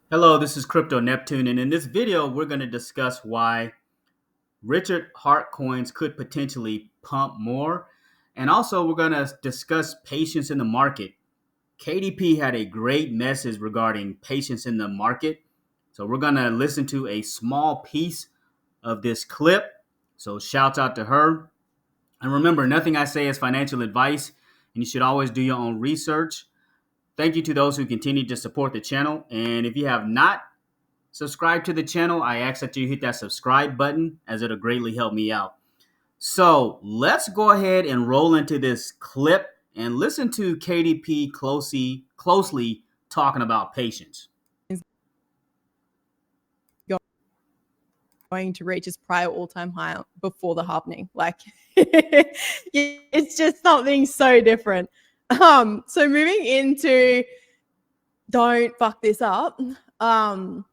Hello, this is Crypto Neptune, and in this video, we're going to discuss why Richard Hart coins could potentially pump more. And also, we're going to discuss patience in the market. KDP had a great message regarding patience in the market. So, we're going to listen to a small piece of this clip. So, shouts out to her. And remember, nothing I say is financial advice, and you should always do your own research. Thank you to those who continue to support the channel. And if you have not subscribe to the channel, I ask that you hit that subscribe button as it'll greatly help me out. So let's go ahead and roll into this clip and listen to KDP closely talking about patience. Is going to reach its prior all-time high before the halvening. Like it's just something so different. So moving into don't fuck this up. Polygon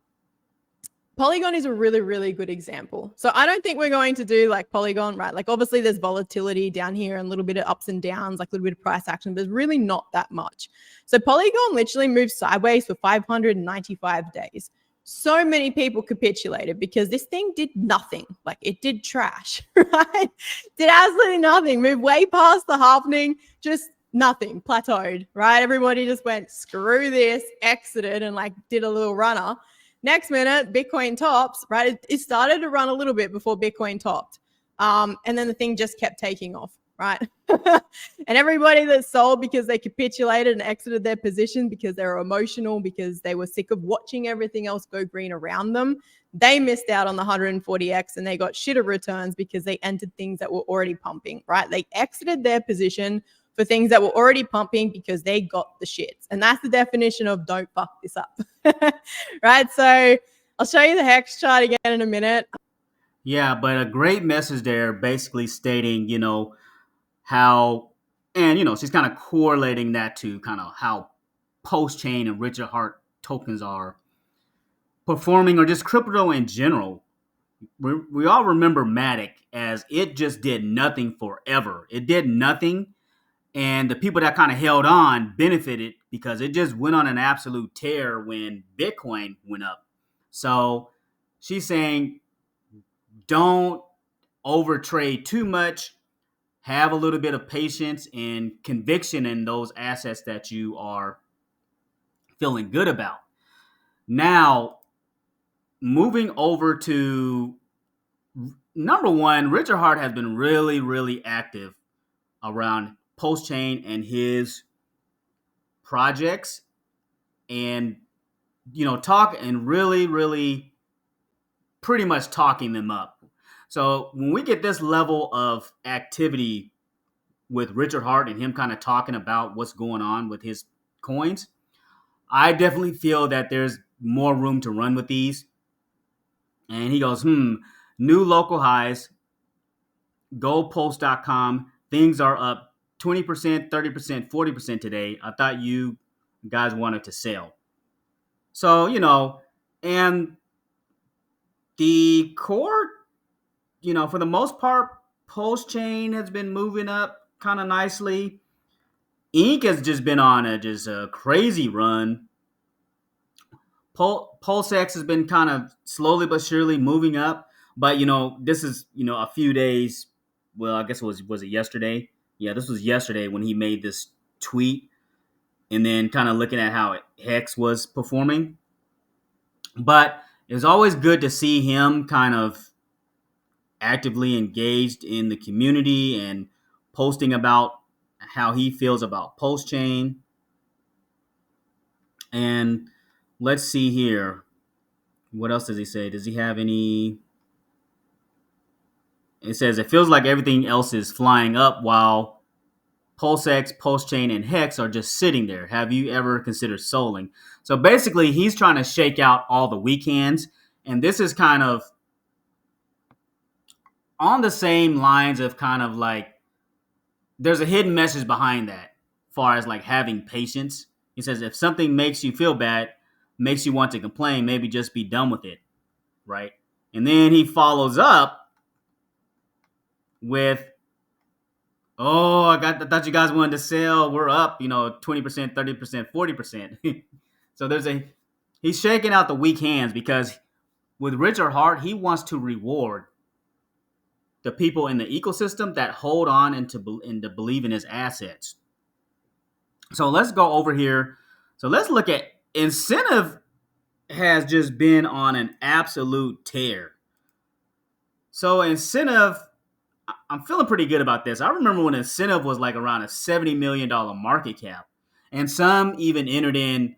is a really, really good example. So I don't think we're going to do like Polygon, right? Like obviously there's volatility down here and a little bit of ups and downs, like a little bit of price action, but there's really not that much. So Polygon literally moved sideways for 595 days. So many people capitulated because this thing did nothing. Like it did trash, right? Did absolutely nothing. Moved way past the halvening, just nothing, plateaued, right? Everybody just went, screw this, exited and like did a little runner. Next minute, Bitcoin tops, right? It started to run a little bit before Bitcoin topped. And then the thing just kept taking off, right? And everybody that sold because they capitulated and exited their position because they were emotional, because they were sick of watching everything else go green around them, they missed out on the 140x and they got shitter returns because they entered things that were already pumping, right? They exited their position for things that were already pumping because they got the shits. And that's the definition of don't fuck this up. Right? So I'll show you the hex chart again in a minute. Yeah, but a great message there basically stating, how, and, she's kind of correlating that to kind of how PulseChain and Richard Hart tokens are performing or just crypto in general. We all remember Matic as it just did nothing forever. It did nothing. And the people that kind of held on benefited because it just went on an absolute tear when Bitcoin went up. So she's saying don't overtrade too much. Have a little bit of patience and conviction in those assets that you are feeling good about. Now, moving over to number one, Richard Hart has been really, really active around PulseChain and his projects, and talk and really pretty much talking them up. So when we get this level of activity with Richard Hart and him kind of talking about what's going on with his coins, I definitely feel that there's more room to run with these. And he goes, new local highs, goldpulse.com, things are up 20%, 30%, 40% today. I thought you guys wanted to sell. So, and the core, for the most part, PulseChain has been moving up kind of nicely. Ink has just been on a crazy run. Pulsex has been kind of slowly but surely moving up. But, this is, a few days. Well, I guess was it yesterday? Yeah, this was yesterday when he made this tweet. And then kind of looking at how Hex was performing. But it was always good to see him kind of actively engaged in the community and posting about how he feels about PulseChain. And let's see here. What else does he say? Does he have any? It says it feels like everything else is flying up while Pulsex, PulseChain, and Hex are just sitting there. Have you ever considered soling? So basically, he's trying to shake out all the weak hands. And this is kind of on the same lines of kind of like there's a hidden message behind that, as far as like having patience. He says if something makes you feel bad, makes you want to complain, maybe just be done with it, right? And then he follows up with, "Oh, I thought you guys wanted to sell. We're up, 20%, 30%, 40%." So there's a He's shaking out the weak hands because with Richard Hart, he wants to reward the people in the ecosystem that hold on and to believe in his assets. So let's go over here. So let's look at incentive has just been on an absolute tear. So incentive, I'm feeling pretty good about this. I remember when incentive was like around a $70 million market cap, and some even entered in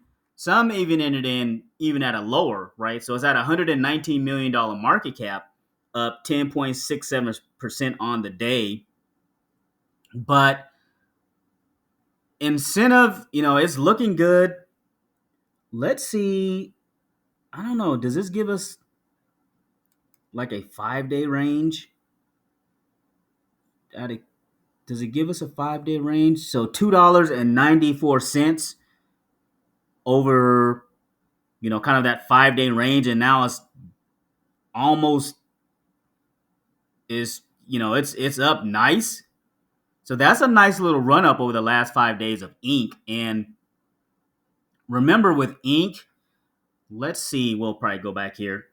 even at a lower, right? So it's at $119 million market cap, up 10.67% on the day. But incentive, it's looking good. Let's see. I don't know. Does this give us like a 5-day range? Does it give us a 5-day range? So $2.94 over, kind of that 5-day range, and now it's almost it's up nice. So that's a nice little run up over the last 5 days of ink. And remember with ink, let's see, we'll probably go back here.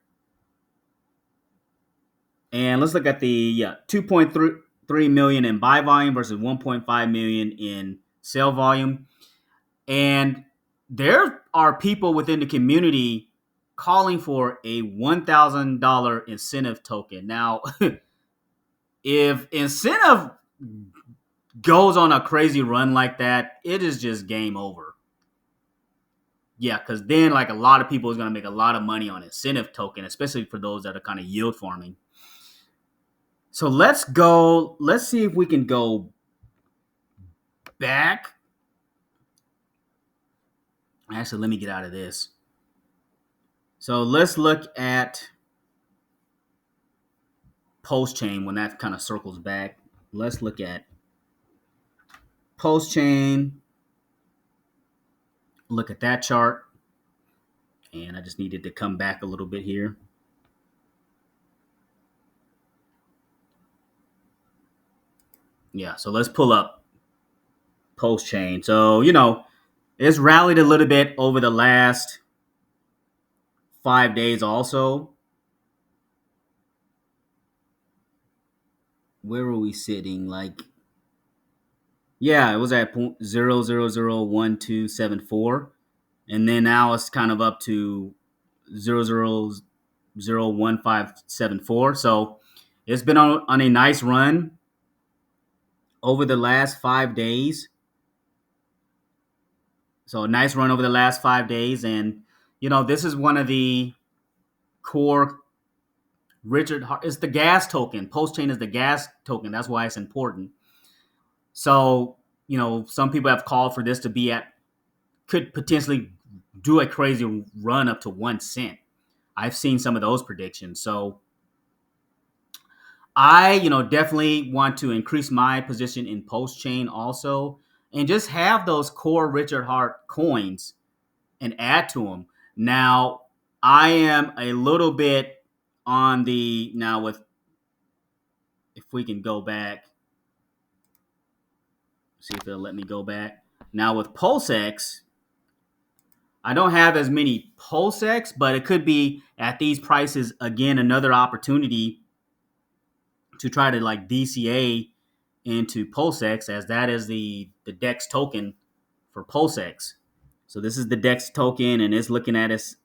And let's look at the 2.3 million in buy volume versus 1.5 million in sell volume. And there are people within the community calling for a $1,000 incentive token. Now, if incentive goes on a crazy run like that, it is just game over. Yeah, because then like a lot of people is going to make a lot of money on incentive token, especially for those that are kind of yield farming. So let's see if we can go back. Actually, let me get out of this. So let's look at PulseChain when that kind of circles back. Let's look at PulseChain. Look at that chart. And I just needed to come back a little bit here. Yeah, so let's pull up PulseChain. So, it's rallied a little bit over the last 5 days also. Where were we sitting? Yeah, it was at 0.0001274. And then now it's kind of up to 0.0001574. So it's been on a nice run over the last 5 days. So a nice run over the last 5 days. And, this is one of the core Richard Hart. It's the gas token. PulseChain is the gas token. That's why it's important. So, some people have called for this to be could potentially do a crazy run up to 1 cent. I've seen some of those predictions. So I, definitely want to increase my position in PulseChain also, and just have those core Richard Hart coins and add to them. Now, I am a little bit on if we can go back, see if it'll let me go back. Now with Pulsex, I don't have as many Pulsex, but it could be at these prices again another opportunity to try to like DCA into Pulsex, as that is the DEX token for Pulsex. So this is the DEX token, and it's looking at it's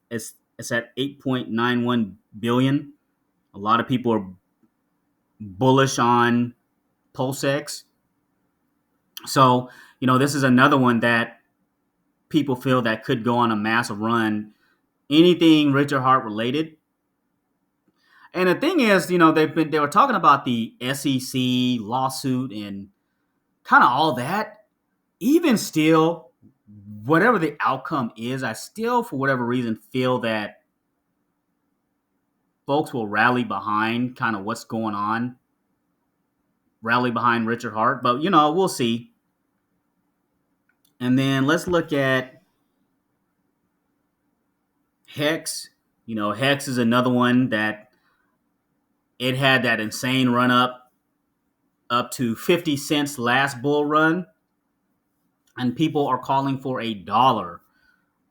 at 8.91 billion. A lot of people are bullish on Pulsex. So, this is another one that people feel that could go on a massive run. Anything Richard Hart related. And the thing is, they were talking about the SEC lawsuit and kind of all that. Even still, whatever the outcome is, I still, for whatever reason, feel that folks will rally behind kind of what's going on, rally behind Richard Hart. But, we'll see. And then let's look at Hex. Hex is another one that it had that insane run up to 50 cents last bull run. And people are calling for $1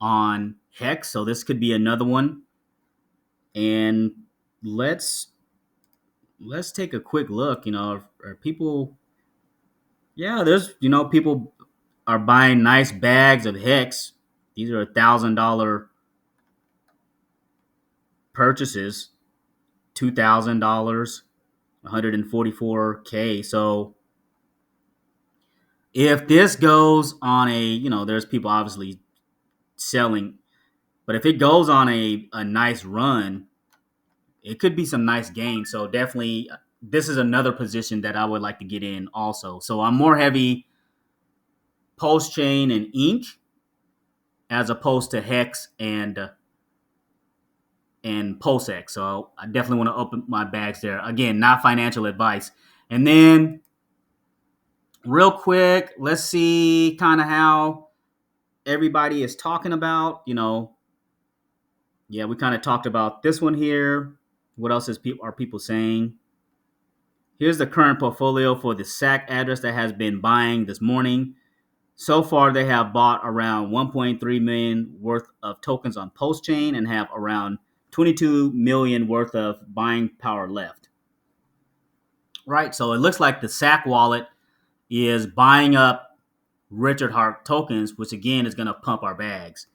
on Hex. So this could be another one. And let's take a quick look. Are people? Yeah, there's people are buying nice bags of Hex. These are $1,000 purchases, $2,000, 144K. So if this goes on there's people obviously selling, but if it goes on a nice run, it could be some nice gains. So definitely, this is another position that I would like to get in also. So I'm more heavy PulseChain and Ink as opposed to Hex and Pulsex. So I definitely want to open my bags there. Again, not financial advice. And then real quick, let's see kind of how everybody is talking about. Yeah, we kind of talked about this one here. What else are people saying? Here's the current portfolio for the SAC address that has been buying this morning. So far, they have bought around 1.3 million worth of tokens on PulseChain and have around 22 million worth of buying power left. Right, so it looks like the SAC wallet is buying up Richard Hart tokens, which again is going to pump our bags.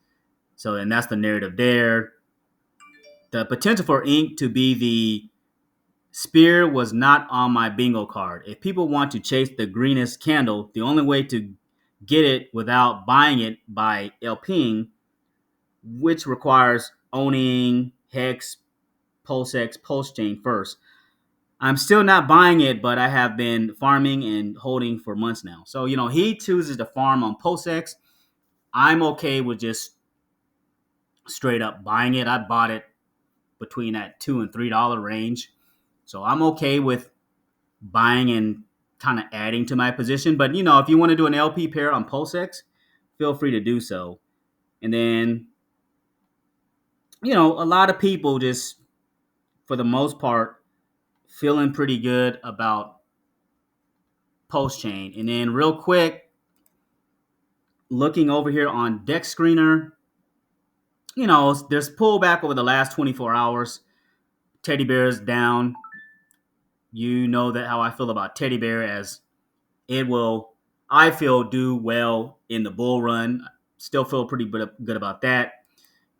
So, and that's the narrative there. The potential for Ink to be the spear was not on my bingo card. If people want to chase the greenest candle, the only way to get it without buying it by LPing, which requires owning Hex, Pulsex, PulseChain first. I'm still not buying it, but I have been farming and holding for months now. So, he chooses to farm on Pulsex. I'm okay with just straight up buying it. I bought it between that $2 and $3 range. So I'm okay with buying and kind of adding to my position. But, if you want to do an LP pair on Pulsex, feel free to do so. And then, a lot of people just, for the most part, feeling pretty good about PulseChain. And then real quick, looking over here on Dex Screener, there's pullback over the last 24 hours. Teddy Bear is down. You know that how I feel about Teddy Bear, as it will, I feel, do well in the bull run. Still feel pretty good about that.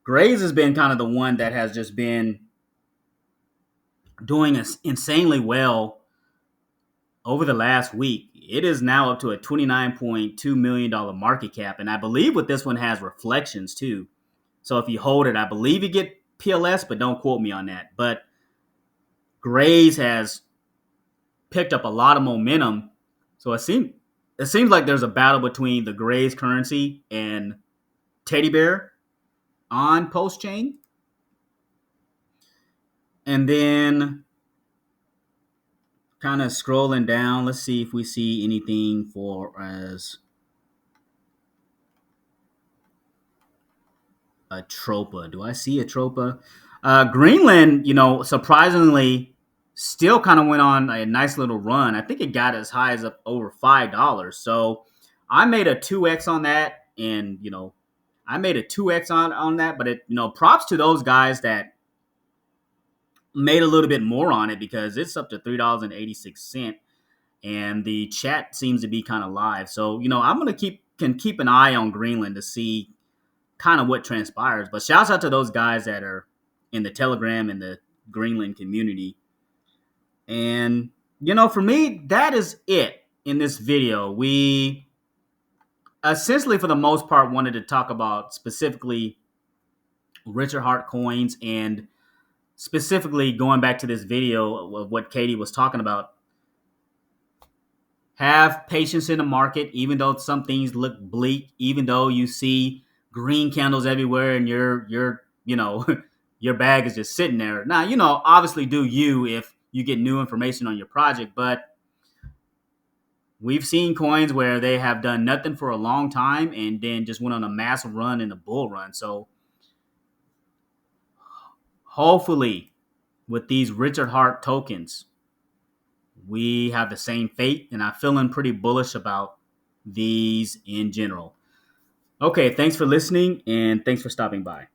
Grays has been kind of the one that has just been doing insanely well over the last week. It is now up to a $29.2 million market cap. And I believe with this one has reflections too. So if you hold it, I believe you get PLS, but don't quote me on that. But Grays has picked up a lot of momentum. So it seems like there's a battle between the Grays currency and Teddy Bear on PulseChain. And then kind of scrolling down, let's see if we see anything for as a Tropa. Do I see a Tropa? Greenland, surprisingly, still kind of went on a nice little run. I think it got as high as up over $5. So I made a 2x on that, and I made a 2x on that. But props to those guys that made a little bit more on it, because it's up to $3.86, and the chat seems to be kind of live. So I'm gonna keep an eye on Greenland to see kind of what transpires. But shouts out to those guys that are in the Telegram and the Greenland community. And for me, that is it in this video. We essentially, for the most part, wanted to talk about specifically Richard Hart coins, and specifically going back to this video of what Katie was talking about. Have patience in the market, even though some things look bleak, even though you see green candles everywhere and your your bag is just sitting there. Now, obviously do you if you get new information on your project, but we've seen coins where they have done nothing for a long time and then just went on a massive run in a bull run. So hopefully with these Richard Hart tokens, we have the same fate, and I'm feeling pretty bullish about these in general. Okay, thanks for listening and thanks for stopping by.